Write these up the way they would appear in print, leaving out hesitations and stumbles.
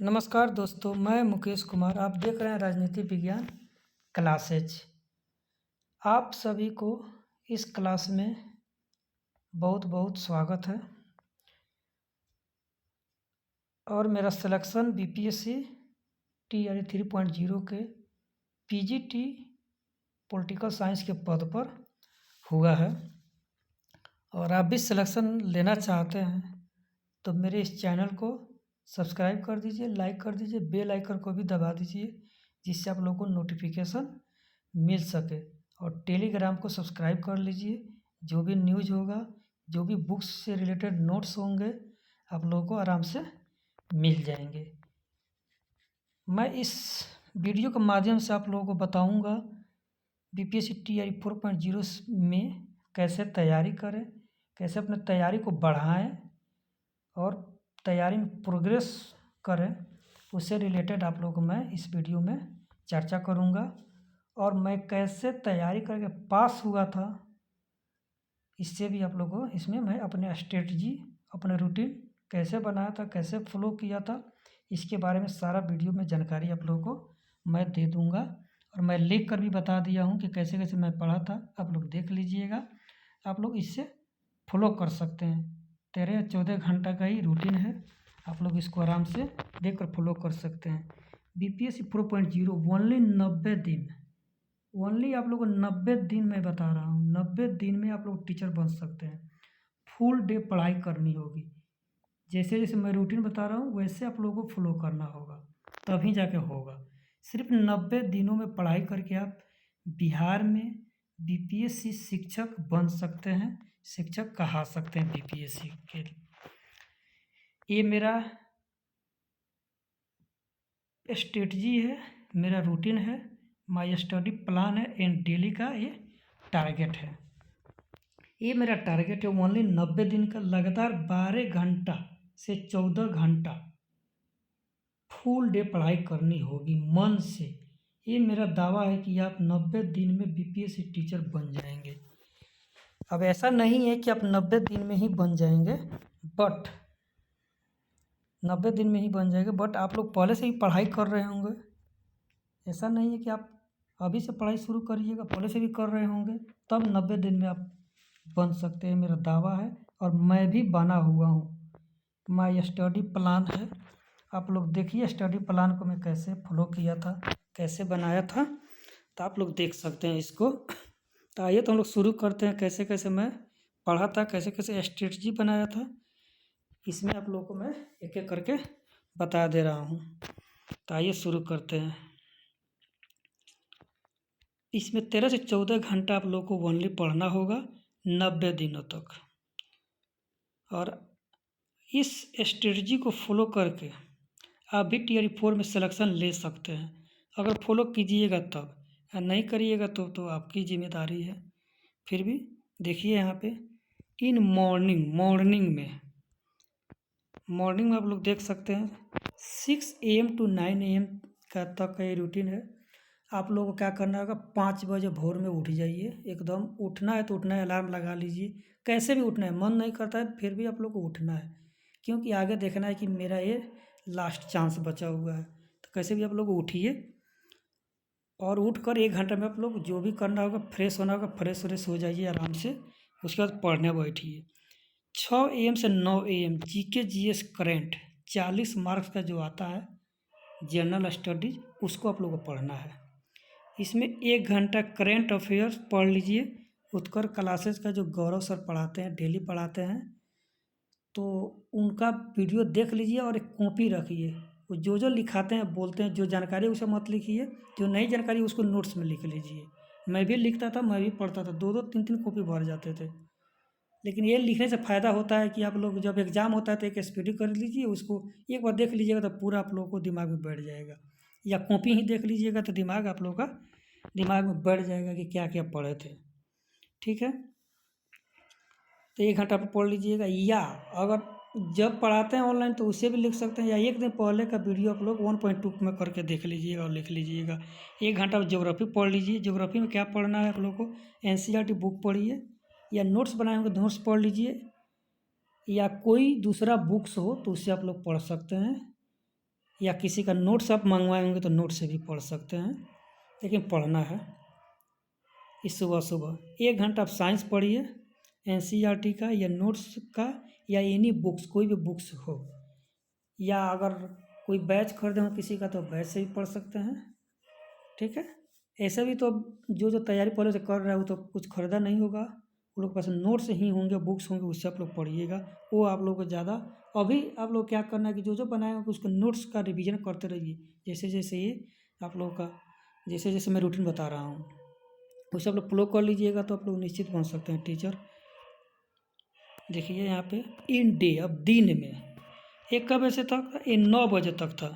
नमस्कार दोस्तों, मैं मुकेश कुमार। आप देख रहे हैं राजनीति विज्ञान क्लासेज। आप सभी को इस क्लास में बहुत बहुत स्वागत है। और मेरा सिलेक्शन बीपीएससी टीआरई 3.0 के पीजीटी पॉलिटिकल साइंस के पद पर हुआ है। और आप भी सिलेक्शन लेना चाहते हैं तो मेरे इस चैनल को सब्सक्राइब कर दीजिए, लाइक कर दीजिए, बेल आइकन को भी दबा दीजिए, जिससे आप लोगों को नोटिफिकेशन मिल सके। और टेलीग्राम को सब्सक्राइब कर लीजिए। जो भी न्यूज़ होगा, जो भी बुक्स से रिलेटेड नोट्स होंगे, आप लोगों को आराम से मिल जाएंगे। मैं इस वीडियो के माध्यम से आप लोगों को बताऊंगा बीपीएससी टीआरई 4.0 में कैसे तैयारी करें, कैसे अपने तैयारी को बढ़ाएं और तैयारी में प्रोग्रेस करें। उससे रिलेटेड आप लोगों को मैं इस वीडियो में चर्चा करूंगा। और मैं कैसे तैयारी करके पास हुआ था, इससे भी आप लोगों को इसमें मैं अपने स्ट्रेटजी, अपने रूटीन कैसे बनाया था, कैसे फॉलो किया था, इसके बारे में सारा वीडियो में जानकारी आप लोगों को मैं दे दूंगा। और मैं लिख कर भी बता दिया हूँ कि कैसे कैसे मैं पढ़ा था। आप लोग देख लीजिएगा, आप लोग इससे फॉलो कर सकते हैं। 13-14 घंटा का ही रूटीन है, आप लोग इसको आराम से देख कर फॉलो कर सकते हैं। बीपीएससी 4.0 ओनली 90 दिन, ओनली आप लोग को 90 दिन मैं बता रहा हूँ। 90 दिन में आप लोग टीचर बन सकते हैं। फुल डे पढ़ाई करनी होगी। जैसे जैसे मैं रूटीन बता रहा हूँ वैसे आप लोगों को फॉलो करना होगा, तभी जाके होगा। सिर्फ 90 दिनों में पढ़ाई करके आप बिहार में बीपीएससी शिक्षक बन सकते हैं, शिक्षक कहा सकते हैं बीपीएससी के। ये मेरा स्ट्रेटजी है, मेरा रूटीन है, माय स्टडी प्लान है एंड डेली का ये टारगेट है। ये मेरा टारगेट है ओनली 90 दिन का, लगातार 12 घंटा से 14 घंटा फुल डे पढ़ाई करनी होगी मन से। ये मेरा दावा है कि आप 90 दिन में बीपीएससी टीचर बन जाएंगे। अब ऐसा नहीं है कि आप 90 दिन में ही बन जाएंगे, बट 90 दिन में ही बन जाएंगे, बट आप लोग पहले से ही पढ़ाई कर रहे होंगे। ऐसा नहीं है कि आप अभी से पढ़ाई शुरू करिएगा, पहले से भी कर रहे होंगे, तब 90 दिन में आप बन सकते हैं। मेरा दावा है और मैं भी बना हुआ हूँ। माय स्टडी प्लान है, आप लोग देखिए स्टडी प्लान को मैं कैसे फॉलो किया था, कैसे बनाया था, तो आप लोग देख सकते हैं इसको। तो आइए तो हम लोग शुरू करते हैं, कैसे कैसे मैं पढ़ा था, कैसे कैसे स्ट्रेटजी बनाया था। इसमें आप लोगों को मैं एक एक करके बता दे रहा हूँ। तो आइए शुरू करते हैं। इसमें 13 से 14 घंटा आप लोगों को ओनली पढ़ना होगा 90 दिनों तक। और इस स्ट्रेटजी को फॉलो करके आप भी टीआरई 4 में सिलेक्शन ले सकते हैं, अगर फॉलो कीजिएगा तब। या नहीं करिएगा तो आपकी जिम्मेदारी है। फिर भी देखिए यहाँ पे इन मॉर्निंग में आप लोग देख सकते हैं 6 AM to 9 AM का तक का ये रूटीन है। आप लोगों को क्या करना होगा, 5 बजे भोर में उठ जाइए। एकदम उठना है तो उठना है, अलार्म लगा लीजिए। कैसे भी उठना है, मन नहीं करता है फिर भी आप लोग को उठना है, क्योंकि आगे देखना है कि मेरा ये लास्ट चांस बचा हुआ है। तो कैसे भी आप लोग उठिए और उठ कर 1 घंटा में आप लोग जो भी करना होगा, फ्रेश होना होगा, फ्रेश व्रेश हो जाइए आराम से। उसके बाद पढ़ने बैठिए। 6 AM से 9 AM GK GS current 40 marks का जो आता है जनरल स्टडीज, उसको आप लोगों को पढ़ना है। इसमें 1 घंटा करेंट अफेयर्स पढ़ लीजिए। उत्कर क्लासेस का जो गौरव सर पढ़ाते हैं, डेली पढ़ाते हैं, तो उनका वीडियो देख लीजिए और एक कॉपी रखिए। वो जो जो लिखाते हैं, बोलते हैं, जो जानकारी उसे मत लिखिए, जो नई जानकारी उसको नोट्स में लिख लीजिए। मैं भी लिखता था, मैं भी पढ़ता था, 2-2 3-3 कॉपी भर जाते थे। लेकिन ये लिखने से फ़ायदा होता है कि आप लोग जब एग्ज़ाम होता है तो एक स्पीडी कर लीजिए, उसको एक बार देख लीजिएगा तो पूरा आप लोगों को दिमाग में बैठ जाएगा। या कॉपी ही देख लीजिएगा तो दिमाग आप लोगों का दिमाग में बैठ जाएगा कि क्या क्या पढ़े थे। ठीक है, तो 1 घंटा आप पढ़ लीजिएगा। या अगर जब पढ़ाते हैं ऑनलाइन तो उसे भी लिख सकते हैं, या एक दिन पहले का वीडियो आप लोग 1.2 में करके देख लीजिएगा और लिख लीजिएगा। 1 घंटा ज्योग्राफी पढ़ लीजिए। ज्योग्राफी में क्या पढ़ना है आप लोग को, एनसीईआरटी बुक पढ़िए, या नोट्स बनाए होंगे नोट्स पढ़ लीजिए, या कोई दूसरा बुक्स हो तो उससे आप लोग पढ़ सकते हैं। या किसी का नोट्स आप मंगवाए होंगे तो नोट से भी पढ़ सकते हैं, लेकिन पढ़ना है इस सुबह सुबह 1 घंटा आप साइंस पढ़िए, एनसीईआरटी का या नोट्स का या एनी बुक्स, कोई भी बुक्स हो, या अगर कोई बैच खरीदे हो किसी का तो बैच से भी पढ़ सकते हैं। ठीक है, ऐसा भी तो जो तैयारी पहले से कर रहा है वो तो कुछ खरीदा नहीं होगा, वो लोग के पास नोट्स ही होंगे, बुक्स होंगे, उससे आप लोग पढ़िएगा, वो आप लोग को ज़्यादा। अभी आप लोग क्या करना है कि जो बनाए होंगे उसके नोट्स का रिवीजन करते रहिए, जैसे जैसे ये आप लोगों का जैसे जैसे मैं रूटीन बता रहा हूँ उसे आप लोग फॉलो कर लीजिएगा तो आप लोग निश्चित बन सकते हैं टीचर। देखिए यहाँ पे इन डे, अब दिन में ये कब बजे तक, ये 9 बजे तक था।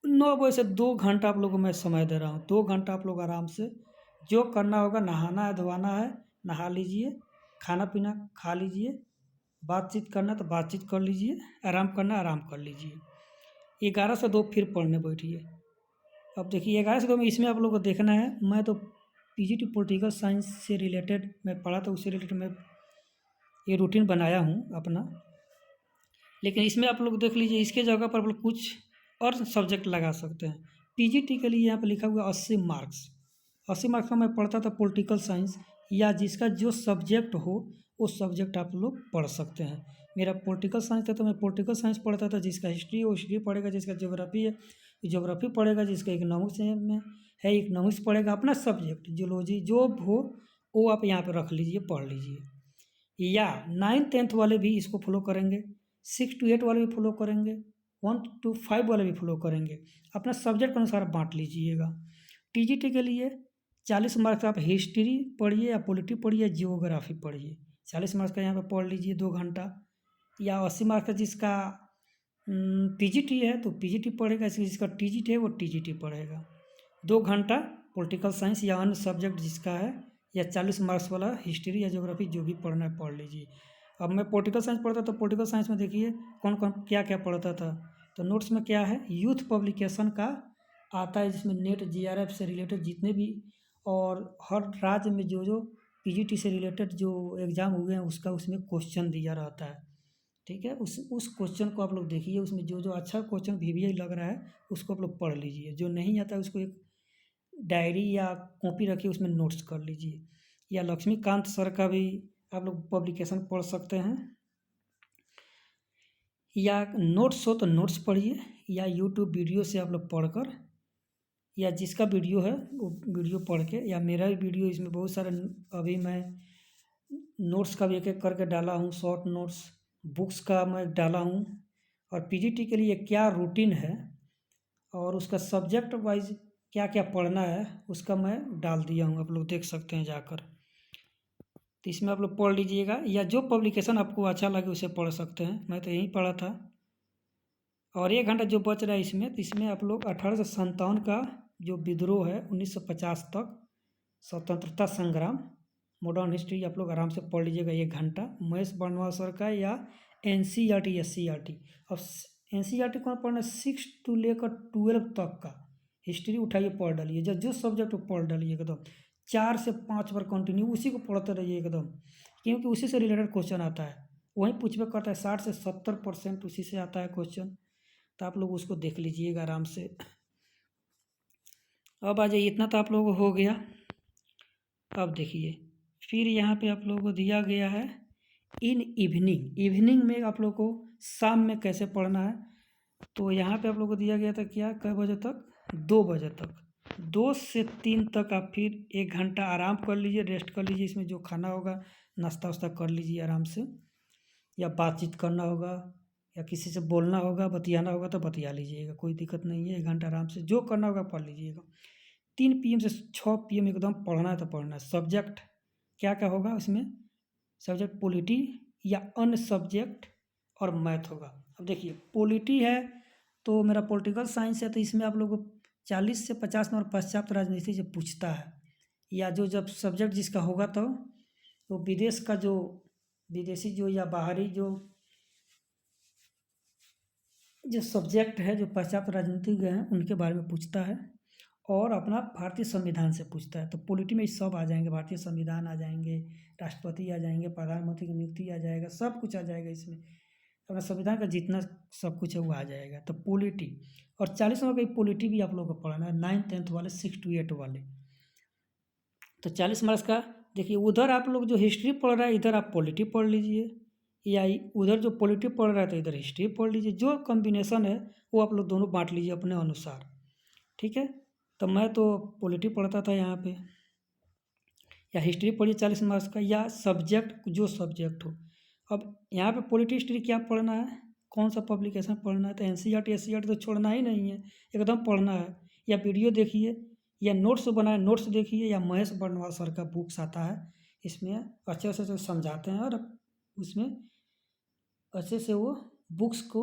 9 बजे से 2 घंटा आप लोगों को मैं समय दे रहा हूँ। 2 घंटा आप लोग आराम से जो करना होगा, नहाना है धोना है नहा लीजिए, खाना पीना खा लीजिए, बातचीत करना तो बातचीत कर लीजिए, आराम करना आराम कर लीजिए। 11 से 2 फिर पढ़ने बैठिए। अब देखिए 11 से 2 में इसमें आप लोग को देखना है, मैं तो पीजीटी पॉलिटिकल साइंस से रिलेटेड मैं पढ़ा था, उससे रिलेटेड मैं ये रूटीन बनाया हूँ अपना। लेकिन इसमें आप लोग देख लीजिए, इसके जगह पर आप लोग कुछ और सब्जेक्ट लगा सकते हैं। पीजीटी के लिए यहाँ पर लिखा हुआ 80 मार्क्स। 80 मार्क्स का मैं पढ़ता था पॉलिटिकल साइंस, या जिसका जो सब्जेक्ट हो वो सब्जेक्ट आप लोग पढ़ सकते हैं। मेरा पॉलिटिकल साइंस था तो मैं पॉलिटिकल साइंस पढ़ता था, जिसका हिस्ट्री हो हिस्ट्री पढ़ेगा, जिसका ज्योग्राफी है ज्योग्राफी पढ़ेगा, जिसका इकोनॉमिक्स में है इकोनॉमिक्स पढ़ेगा। अपना सब्जेक्ट जियोलॉजी जो हो वो आप यहाँ पर रख लीजिए, पढ़ लीजिए। या 9th 10th वाले भी इसको फॉलो करेंगे, 6 to 8 वाले भी फॉलो करेंगे, 1 to 5 वाले भी फॉलो करेंगे। अपना सब्जेक्ट के अनुसार बांट लीजिएगा। टीजीटी के लिए 40 मार्क्स आप हिस्ट्री पढ़िए या पॉलिटी पढ़िए, जियोग्राफी पढ़िए। 40 मार्क्स का यहाँ पर पढ़ लीजिए 2 घंटा। या 80 मार्क्स का जिसका पीजीटी है तो पीजीटी पढ़ेगा, जिसका टीजीटी है वो टीजीटी पढ़ेगा। 2 घंटा पॉलिटिकल साइंस या अन्य सब्जेक्ट जिसका है, या 40 मार्क्स वाला हिस्ट्री या ज्योग्राफी जो भी पढ़ना है पढ़ लीजिए। अब मैं पॉलिटिकल साइंस पढ़ता तो पॉलिटिकल साइंस में देखिए कौन कौन क्या क्या पढ़ता था। तो नोट्स में क्या है, यूथ पब्लिकेशन का आता है, जिसमें नेट जीआरएफ से रिलेटेड जितने भी और हर राज्य में जो जो पीजीटी से रिलेटेड जो एग्ज़ाम हुए हैं उसका उसमें क्वेश्चन दिया रहता है। ठीक है, उस क्वेश्चन को आप लोग देखिए, उसमें जो जो अच्छा क्वेश्चन वीवीआई लग रहा है उसको आप लोग पढ़ लीजिए। जो नहीं आता है उसको एक डायरी या कॉपी रखिए, उसमें नोट्स कर लीजिए। या लक्ष्मीकांत सर का भी आप लोग पब्लिकेशन पढ़ सकते हैं। या नोट्स हो तो नोट्स पढ़िए, या यूट्यूब वीडियो से आप लोग पढ़कर, या जिसका वीडियो है वो वीडियो पढ़ के, या मेरा भी वीडियो इसमें बहुत सारे अभी मैं नोट्स का भी एक एक करके डाला हूँ, शॉर्ट नोट्स बुक्स का मैं डाला हूँ। और पीजीटी के लिए क्या रूटीन है और उसका सब्जेक्ट वाइज क्या क्या पढ़ना है उसका मैं डाल दिया हूँ, आप लोग देख सकते हैं जाकर। तो इसमें आप लोग पढ़ लीजिएगा, या जो पब्लिकेशन आपको अच्छा लगे उसे पढ़ सकते हैं। मैं तो यहीं पढ़ा था। और 1 घंटा जो बच रहा है इसमें, तो इसमें आप लोग 1857 का जो विद्रोह है 1950 तक स्वतंत्रता संग्राम मॉडर्न हिस्ट्री आप लोग आराम से पढ़ लीजिएगा 1 घंटा। महेश बर्नवाल सर का या एनसीईआरटी एससीईआरटी। अब एनसीईआरटी कौन पढ़ना है, 6 to लेकर 12 तक का हिस्ट्री उठाइए पढ़ डालिए, जो सब्जेक्ट पढ़ डालिए एकदम 4 से 5 बार कंटिन्यू उसी को पढ़ते रहिए एकदम, क्योंकि उसी से रिलेटेड क्वेश्चन आता है, वहीं पूछबे करता है। 60 से 70% उसी से आता है क्वेश्चन, तो आप लोग उसको देख लीजिएगा आराम से। अब आ जाइए, इतना तो आप लोगों को हो गया। अब देखिए फिर यहाँ पे आप लोगों को दिया गया है इन इवनिंग में आप लोग को शाम में कैसे पढ़ना है। तो यहाँ पे आप लोग को दिया गया था क्या, कै बजे तक, 2 बजे तक। 2 से 3 तक आप फिर 1 घंटा आराम कर लीजिए, रेस्ट कर लीजिए। इसमें जो खाना होगा नाश्ता वास्ता कर लीजिए आराम से, या बातचीत करना होगा या किसी से बोलना होगा बतियाना होगा तो बतिया लीजिएगा, कोई दिक्कत नहीं है। 1 घंटा आराम से जो करना होगा पढ़ लीजिएगा। 3 PM से 6 PM एकदम पढ़ना है तो पढ़ना है। सब्जेक्ट क्या क्या होगा उसमें, सब्जेक्ट पॉलिटी या अन्य सब्जेक्ट और मैथ होगा। अब देखिए पॉलिटी है तो मेरा पॉलिटिकल साइंस है, तो इसमें आप लोगों को 40 से 50 नंबर पाश्चात्य राजनीति से पूछता है। या जो जब सब्जेक्ट जिसका होगा तो विदेश का जो विदेशी जो या बाहरी जो सब्जेक्ट है जो पाश्चात्य राजनीतिज्ञ हैं उनके बारे में पूछता है। और अपना भारतीय संविधान से पूछता है। तो पॉलिटी में सब आ जाएंगे, भारतीय संविधान आ जाएंगे, राष्ट्रपति आ जाएंगे, प्रधानमंत्री की नियुक्ति आ जाएगा, सब कुछ आ जाएगा इसमें। अपना संविधान का जितना सब कुछ है वो आ जाएगा। तो पॉलिटी और 40 नंबर का पॉलिटी भी आप लोगों को पढ़ना है, 9th-10th वाले 6 to 8 वाले। तो 40 मार्क्स का देखिए, उधर आप लोग जो हिस्ट्री पढ़ रहा है इधर आप पॉलिटी पढ़ लीजिए, या उधर जो पॉलिटी पढ़ रहा है तो इधर हिस्ट्री पढ़ लीजिए। जो कॉम्बिनेशन है वो आप लोग दोनों बांट लीजिए अपने अनुसार, ठीक है। तो मैं तो पॉलिटी पढ़ता था यहाँ पे, या हिस्ट्री पढ़िए 40 मार्क्स का, या सब्जेक्ट जो सब्जेक्ट हो। अब यहाँ पे पॉलिटी हिस्ट्री क्या पढ़ना है, कौन सा पब्लिकेशन पढ़ना है, तो NCERT SCERT तो छोड़ना ही नहीं है, एकदम पढ़ना है। या वीडियो देखिए, या नोट्स बनाए, नोट्स देखिए, या महेश बर्णवाल सर का बुक्स आता है, इसमें अच्छे से समझाते हैं और उसमें अच्छे से वो बुक्स को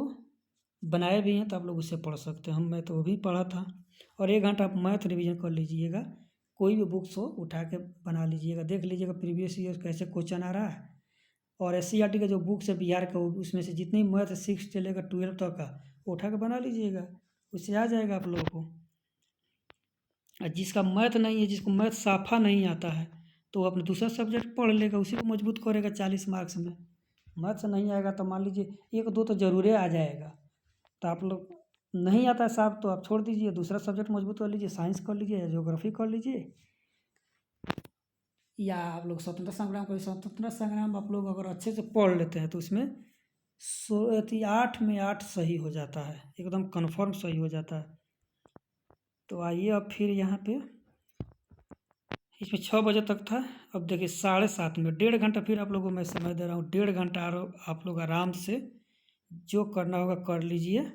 बनाए भी हैं, तो आप लोग उससे पढ़ सकते हैं। मैं तो वो भी पढ़ा था। और 1 घंटा आप मैथ रिवीजन कर लीजिएगा, कोई भी बुक्स हो उठा के बना लीजिएगा, देख लीजिएगा प्रीवियस ईयर कैसे क्वेश्चन आ रहा है। और SCERT का जो बुक्स है बिहार का, उसमें से जितनी मैथ 6 से लेकर 12 तक का वो उठा के बना लीजिएगा, उससे आ जाएगा आप लोगों को। और जिसका मैथ नहीं है, जिसको मैथ साफा नहीं आता है, तो वो अपना दूसरा सब्जेक्ट पढ़ लेगा, उसी को मजबूत करेगा 40 मार्क्स में। मैथ से नहीं आएगा तो मान लीजिए 1-2 तो ज़रूर आ जाएगा। तो आप लोग नहीं आता है साहब तो आप छोड़ दीजिए, दूसरा सब्जेक्ट मजबूत कर लीजिए, साइंस कर लीजिए या ज्योग्राफी कर लीजिए, या आप लोग स्वतंत्रता संग्राम कर। स्वतंत्रता संग्राम आप लोग अगर अच्छे से पढ़ लेते हैं तो उसमें 8 में 8 सही हो जाता है, एकदम कन्फर्म सही हो जाता है। तो आइए अब फिर यहाँ पे इसमें 6 बजे तक था, अब देखिए 7:30 में 1.5 घंटा फिर आप लोगों को मैं समय दे रहा हूँ। 1.5 घंटा आप लोग आराम से जो करना होगा कर लीजिए।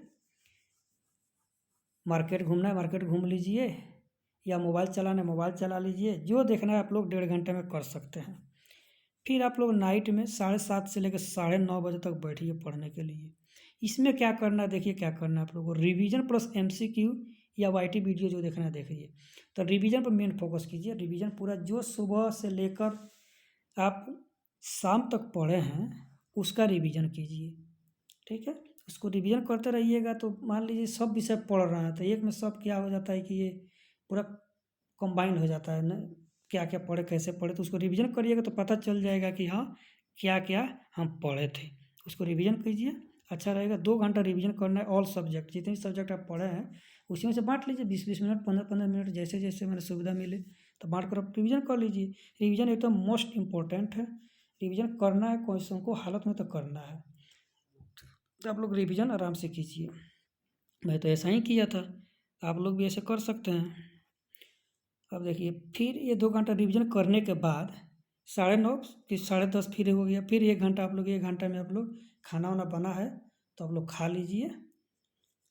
मार्केट घूमना है मार्केट घूम लीजिए, या मोबाइल चलाना है मोबाइल चला लीजिए, जो देखना है आप लोग 1.5 घंटे में कर सकते हैं। फिर आप लोग नाइट में 7:30 से लेकर 9:30 बजे तक बैठिए पढ़ने के लिए। इसमें क्या करना है, देखिए क्या करना है आप लोगों को, रिवीजन प्लस MCQ या YT वीडियो जो देखना है देखिए। तो रिवीजन पर मेन फोकस कीजिए, रिवीजन पूरा जो सुबह से लेकर आप शाम तक पढ़े हैं उसका रिवीजन कीजिए, ठीक है। उसको रिवीजन करते रहिएगा तो मान लीजिए सब विषय पढ़ रहे हैं तो एक में सब क्या हो जाता है कि ये पूरा कंबाइंड हो जाता है ना, क्या क्या पढ़े कैसे पढ़े, तो उसको रिवीजन करिएगा तो पता चल जाएगा कि हाँ क्या क्या हम पढ़े थे। उसको रिवीजन कीजिए, अच्छा रहेगा। 2 घंटा रिवीजन करना है, ऑल सब्जेक्ट जितने सब्जेक्ट आप पढ़े हैं उसी में से बांट लीजिए, 20-20 मिनट 15-15 मिनट जैसे जैसे मैंने सुविधा मिले तो बांट कर आप रिवीजन कर लीजिए। रिवीजन एकदम मोस्ट इम्पोर्टेंट है, रिवीजन करना है, क्वेश्चन को हालत में तो करना है। तो आप लोग रिवीजन आराम से कीजिए, मैं तो ऐसा ही किया था, आप लोग भी ऐसे कर सकते हैं। अब देखिए फिर ये 2 घंटा रिवीजन करने के बाद 9:30 कि 10:30 फिर हो गया, फिर 1 घंटा आप लोग 1 घंटा में आप लोग खाना वाना बना है तो आप लोग खा लीजिए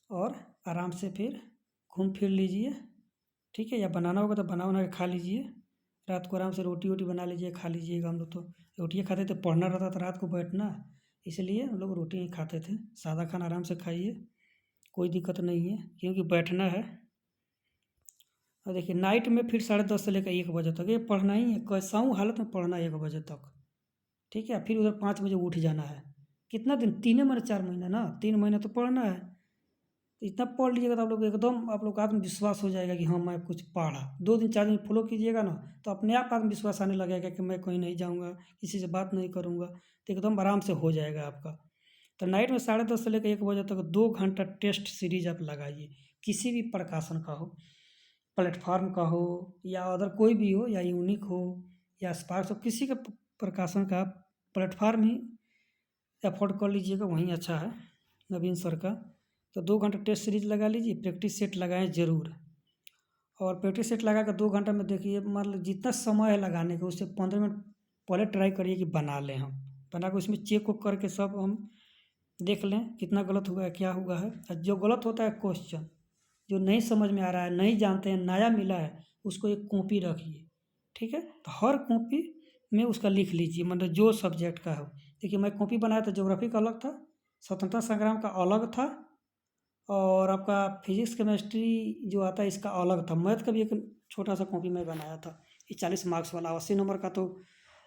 और आराम से फिर घूम फिर लीजिए, ठीक है। या बनाना होगा तो बना के खा लीजिए, रात को आराम से रोटी वोटी बना लीजिए खा लीजिएगा। हम लोग तो रोटियाँ खाते थे, पढ़ना रहता था रात को बैठना, इसलिए हम लोग रोटी ही खाते थे। सादा खाना आराम से खाइए, कोई दिक्कत नहीं है क्योंकि बैठना है। और देखिए नाइट में फिर 10:30 से लेकर 1 बजे तक ये पढ़ना ही है, कैसाऊँ हालत में पढ़ना है 1 बजे तक, ठीक है। फिर उधर 5 बजे उठ जाना है। कितना दिन, 3 महीने 4 महीने ना, 3 महीने तो पढ़ना है। तो इतना पढ़ लीजिएगा तो आप लोग एकदम आप लोग का आत्मविश्वास हो जाएगा कि हाँ मैं कुछ पढ़ा। 2 दिन 4 दिन फॉलो कीजिएगा ना तो अपने आप आत्मविश्वास आने लगेगा कि मैं कहीं नहीं जाऊँगा, किसी से बात नहीं करूँगा, तो एकदम आराम से हो जाएगा आपका। तो नाइट में 10:30 से लेकर 1 बजे तक 2 घंटा टेस्ट सीरीज आप लगाइए, किसी भी प्रकाशन का हो, प्लेटफार्म का हो या अदर कोई भी हो, या यूनिक हो या स्पार्क्स हो, किसी का प्रकाशन का प्लेटफार्म ही अफोर्ड कर लीजिएगा, वहीं अच्छा है नवीन सर का। तो 2 घंटा टेस्ट सीरीज लगा लीजिए, प्रैक्टिस सेट लगाएं ज़रूर। और प्रैक्टिस सेट लगा कर 2 घंटा में देखिए मतलब जितना समय है लगाने का उससे 15 मिनट पहले ट्राई करिए कि बना लें, हम बना कर उसमें चेक को करके सब हम देख लें कितना गलत हुआ है क्या हुआ है। और जो गलत होता है क्वेश्चन जो नहीं समझ में आ रहा है, नहीं जानते हैं, नया मिला है, उसको एक कॉपी रखिए, ठीक है। तो हर कॉपी में उसका लिख लीजिए, मतलब जो सब्जेक्ट का हो। देखिए मैं कॉपी बनाया था, ज्योग्राफी का अलग था, स्वतंत्रता संग्राम का अलग था, और आपका फिजिक्स केमिस्ट्री जो आता है इसका अलग था। मैथ का भी एक छोटा सा कॉपी मैं बनाया था, ये 40 मार्क्स वाला। 80 नंबर का तो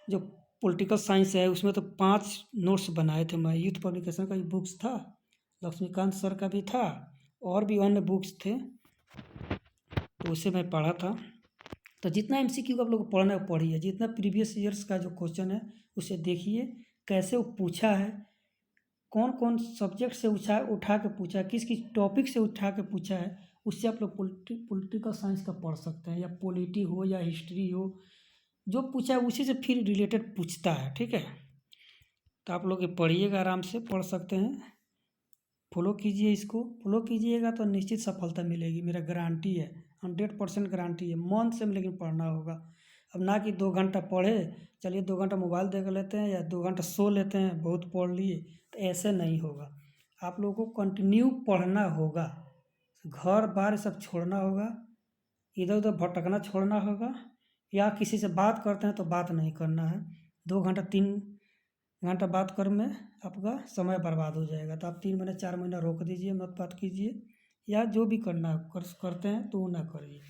जो पॉलिटिकल साइंस है उसमें तो 5 नोट्स बनाए थे मैं। यूथ पब्लिकेशन का भी बुक्स था, लक्ष्मीकांत सर का भी था, और भी अन्य बुक्स थे, तो उसे मैं पढ़ा था। तो जितना MCQ आप लोग को पढ़ना है पढ़िए, जितना प्रीवियस ईयर्स का जो क्वेश्चन है उसे देखिए कैसे वो पूछा है, कौन कौन सब्जेक्ट से उठा के पूछा है, किस किस टॉपिक से उठा के पूछा है, उससे आप लोग पॉलिटिकल साइंस का पढ़ सकते हैं, या पॉलिटी हो या हिस्ट्री हो, जो पूछा है उसी से फिर रिलेटेड पूछता है। ठीक है, तो आप लोग ये पढ़िएगा, आराम से पढ़ सकते हैं, फॉलो कीजिए, इसको फॉलो कीजिएगा तो निश्चित सफलता मिलेगी, मेरा गारंटी है, 100% गारंटी है। मन से लेकिन पढ़ना होगा। अब ना कि 2 घंटा पढ़े, चलिए 2 घंटा मोबाइल देख लेते हैं या 2 घंटा सो लेते हैं, बहुत पढ़ लिए, तो ऐसे नहीं होगा। आप लोगों को कंटिन्यू पढ़ना होगा, घर बार सब छोड़ना होगा, इधर उधर भटकना छोड़ना होगा, या किसी से बात करते हैं तो बात नहीं करना है। 2 घंटा 3 घंटा बात कर में आपका समय बर्बाद हो जाएगा। तो आप 3 महीने 4 महीना रोक दीजिए, मत बात कीजिए, या जो भी करना है करते हैं तो वो ना करिए,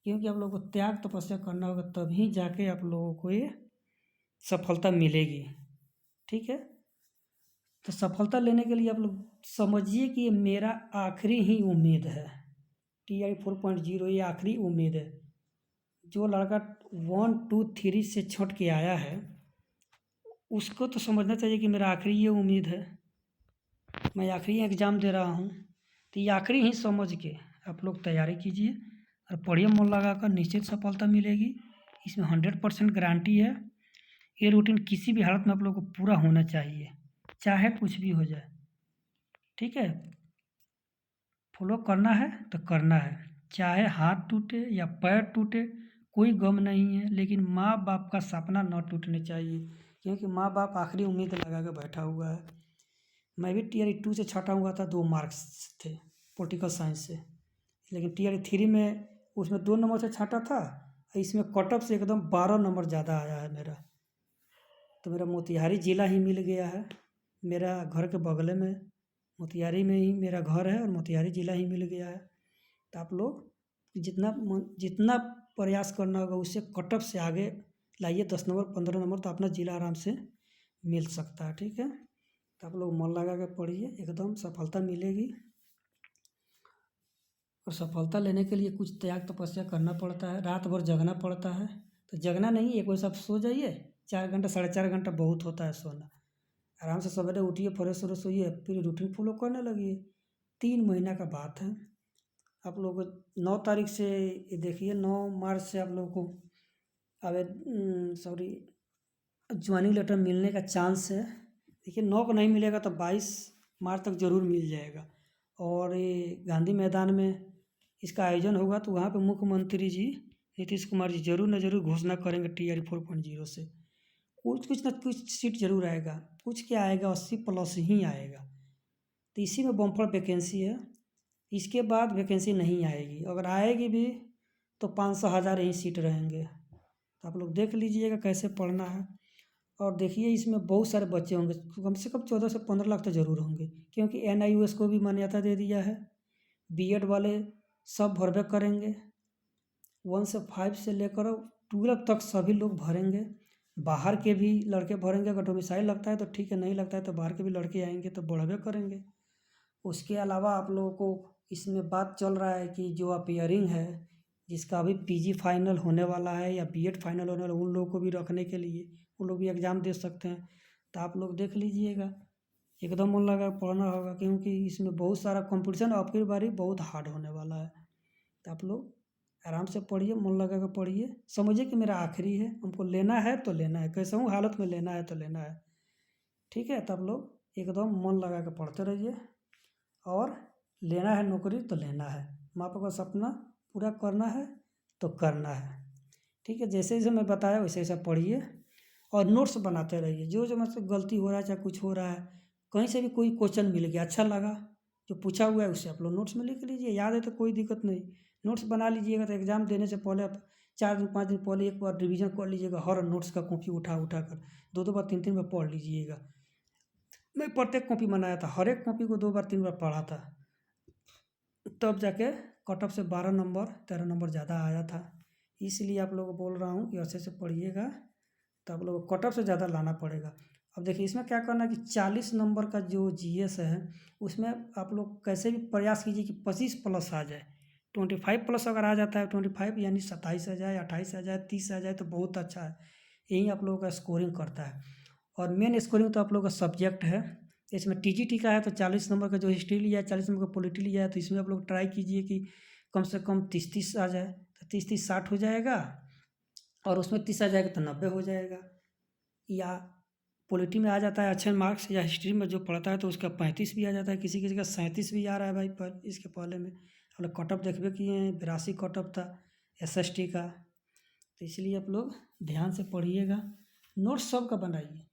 क्योंकि आप लोगों को त्याग तपस्या करना होगा, तभी जाके आप लोगों को ये सफलता मिलेगी। ठीक है, तो सफलता लेने के लिए आप लोग समझिए कि ये मेरा आखिरी ही उम्मीद है। TI 4.0 ये आखिरी उम्मीद है। जो लड़का 1 2 3 से छट के आया है, उसको तो समझना चाहिए कि मेरा आखिरी ये उम्मीद है, मैं आखिरी एग्ज़ाम दे रहा हूँ। तो ये आखिरी ही समझ के आप लोग तैयारी कीजिए और पढ़िए, मन लगा कर, निश्चित सफलता मिलेगी, इसमें 100% गारंटी है। ये रूटीन किसी भी हालत में आप लोग को पूरा होना चाहिए, चाहे कुछ भी हो जाए। ठीक है, फॉलो करना है तो करना है, चाहे हाथ टूटे या पैर टूटे, कोई गम नहीं है, लेकिन माँ बाप का सपना न टूटने चाहिए, क्योंकि माँ बाप आखिरी उम्मीद लगा के बैठा हुआ है। मैं भी TRE 2 से छटा हुआ था, 2 मार्क्स थे पॉलिटिकल साइंस से, लेकिन TRE 3 में उसमें 2 नंबर से छाटा था, इसमें कट ऑफ से एकदम 12 नंबर ज़्यादा आया है मेरा। तो मेरा मोतिहारी ज़िला ही मिल गया है, मेरा घर के बगल में मोतिहारी में ही मेरा घर है, और मोतिहारी ज़िला ही मिल गया है। तो आप लोग जितना प्रयास करना होगा, उससे कट ऑफ से आगे लाइए, 10 नंबर 15 नंबर, तो अपना ज़िला आराम से मिल सकता है। ठीक है, तो आप लोग मन लगा के पढ़िए, एकदम सफलता मिलेगी। और सफलता लेने के लिए कुछ त्याग तपस्या करना पड़ता है, रात भर जगना पड़ता है। तो जगना नहीं है, कोई सब सो जाइए, 4 घंटा 4.5 घंटा बहुत होता है सोना। आराम से सवेरे उठिए, फ्रेश व्रेश होइए, फिर रूटीन फॉलो करने लगिए। 3 महीना का बात है। आप लोग 9 तारीख से ये देखिए, 9 मार्च से आप लोग को ज्वाइनिंग लेटर मिलने का चांस है। देखिए 9 को नहीं मिलेगा तो 22 मार्च तक ज़रूर मिल जाएगा। और ये गांधी मैदान में इसका आयोजन होगा, तो वहाँ पे मुख्यमंत्री जी नीतीश कुमार जी जरूर न जरूर घोषणा करेंगे TRE 4.0 से। कुछ ना कुछ सीट जरूर आएगा, कुछ क्या आएगा, 80+ ही आएगा। तो इसी में बम्पर वैकेंसी है, इसके बाद वैकेंसी नहीं आएगी। अगर आएगी भी तो 500 1000 ही सीट रहेंगे। तो आप लोग देख लीजिएगा कैसे पढ़ना है। और देखिए इसमें बहुत सारे बच्चे होंगे, कम से कम 14 से 15 लाख तो ज़रूर होंगे, क्योंकि NIOS को भी मान्यता दे दिया है। BEड वाले सब भरबे करेंगे, 1 से 5 से लेकर 12 तक सभी लोग भरेंगे। बाहर के भी लड़के भरेंगे, अगर डोमिसाइल लगता है तो ठीक है, नहीं लगता है तो बाहर के भी लड़के आएंगे तो बढ़बे करेंगे। उसके अलावा आप लोगों को इसमें बात चल रहा है कि जो अपीयरिंग है, जिसका अभी PG फाइनल होने वाला है या BEड फाइनल होने वाला है, उन लोगों को भी रखने के लिए वो लोग भी एग्ज़ाम दे सकते हैं। तो आप लोग देख लीजिएगा, एकदम मन लगा पढ़ना होगा, क्योंकि इसमें बहुत सारा कंपटीशन अब की बारी बहुत हार्ड होने वाला है। तो आप लोग आराम से पढ़िए, मन लगा कर पढ़िए, समझिए कि मेरा आखिरी है, हमको लेना है तो लेना है, कैसे हूँ हालत में लेना है तो लेना है। ठीक है, तब लोग एकदम मन लगा कर पढ़ते रहिए, और लेना है नौकरी तो लेना है, माँ बाप का सपना पूरा करना है तो करना है। ठीक है, जैसे जैसे मैं बताया वैसे वैसे पढ़िए, और नोट्स बनाते रहिए। जो मतलब गलती हो रहा है, चाहे कुछ हो रहा है, कहीं से भी कोई क्वेश्चन मिल गया अच्छा लगा, जो पूछा हुआ है उससे आप लोग नोट्स में लिख लीजिए, याद है तो कोई दिक्कत नहीं, नोट्स बना लीजिएगा। तो एग्ज़ाम देने से पहले आप 4 दिन 5 दिन पहले एक बार रिवीजन कर लीजिएगा, हर नोट्स का कॉपी उठा उठा कर 2 बार 3 बार पढ़ लीजिएगा। मैं प्रत्येक कॉपी बनाया था, हर एक कॉपी को 2 बार 3 बार पढ़ा था, तब जाके कट ऑफ से 12 नंबर 13 नंबर ज़्यादा आया था। इसलिए आप लोगों को बोल रहा हूँ कि अच्छे से पढ़िएगा, तो आप लोगों को कट ऑफ से ज़्यादा लाना पड़ेगा। अब देखिए इसमें क्या करना है कि 40 नंबर का जो GS है, उसमें आप लोग कैसे भी प्रयास कीजिए कि 25+ आ जाए। 25+ अगर आ जाता है, 25 यानी 27 आ जाए, 28 आ जाए, 30 आ जाए तो बहुत अच्छा है। यही आप लोगों का स्कोरिंग करता है। और मेन स्कोरिंग तो आप लोगों का सब्जेक्ट है, इसमें टीजीटी का है तो 40 नंबर का जो हिस्ट्री लिया है, 40 नंबर का पॉलिटी लिया है, तो इसमें आप लोग ट्राई कीजिए कि कम से कम 30-30 आ जाए, तो 30-30 60 हो जाएगा, और उसमें 30 आ जाएगा तो 90 हो जाएगा। या पॉलिटी में आ जाता है अच्छे मार्क्स, या हिस्ट्री में जो पढ़ता है तो उसका 35 भी आ जाता है, किसी किसी का 37 भी आ रहा है भाई। पर इसके पहले में हम लोग कट ऑफ देखबे किए हैं, 82 कट ऑफ था SST का। तो इसलिए आप लोग ध्यान से पढ़िएगा, नोट्स सबका बनाइए,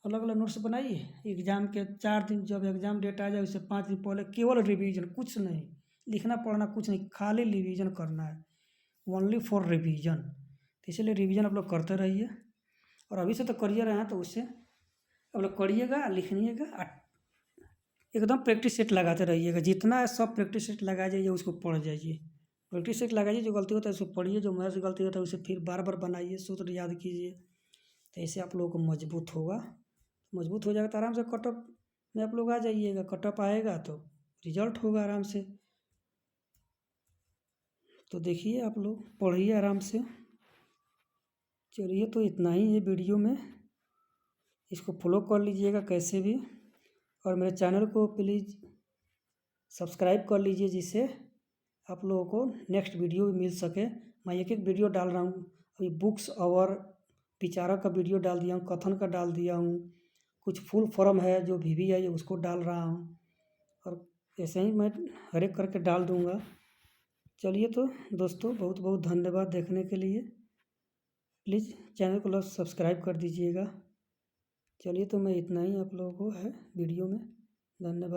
अलग अलग नोट्स बनाइए। एग्ज़ाम के 4 दिन जब एग्ज़ाम डेट आ जाए उससे 5 दिन पहले केवल रिवीजन, कुछ नहीं लिखना पढ़ना, कुछ नहीं, खाली रिवीजन करना है, ओनली फॉर रिवीजन। तो इसलिए रिवीजन आप लोग करते रहिए, और अभी से तो करिए रहे हैं, तो उससे आप लोग करिएगा, लिखिएगा, एकदम प्रैक्टिस सेट लगाते रहिएगा। जितना है सब प्रैक्टिस सेट लगा जाइए, उसको पढ़ जाइए, प्रैक्टिस सेट लगाइए। जो गलती होता है उसको पढ़िए, जो मैथ से गलती होता है उसे फिर बार बार बनाइए, सूत्र याद कीजिए। तो ऐसे आप लोगों को मजबूत होगा, मजबूत हो जाएगा तो आराम से कट ऑफ में आप लोग आ जाइएगा। कट ऑफ आएगा तो रिजल्ट होगा आराम से। तो देखिए आप लोग पढ़िए आराम से। चलिए, तो इतना ही है वीडियो में, इसको फॉलो कर लीजिएगा कैसे भी, और मेरे चैनल को प्लीज़ सब्सक्राइब कर लीजिए, जिससे आप लोगों को नेक्स्ट वीडियो भी मिल सके। मैं एक एक वीडियो डाल रहा हूँ, अभी बुक्स और विचारा का वीडियो डाल दिया हूँ, कथन का डाल दिया हूँ, कुछ फुल फॉर्म है जो VVI है उसको डाल रहा हूँ, और ऐसे ही मैं हर एक करके डाल दूँगा। चलिए तो दोस्तों, बहुत बहुत धन्यवाद देखने के लिए। प्लीज़ चैनल को सब्सक्राइब कर दीजिएगा। चलिए, तो मैं इतना ही आप लोगों को है वीडियो में, धन्यवाद।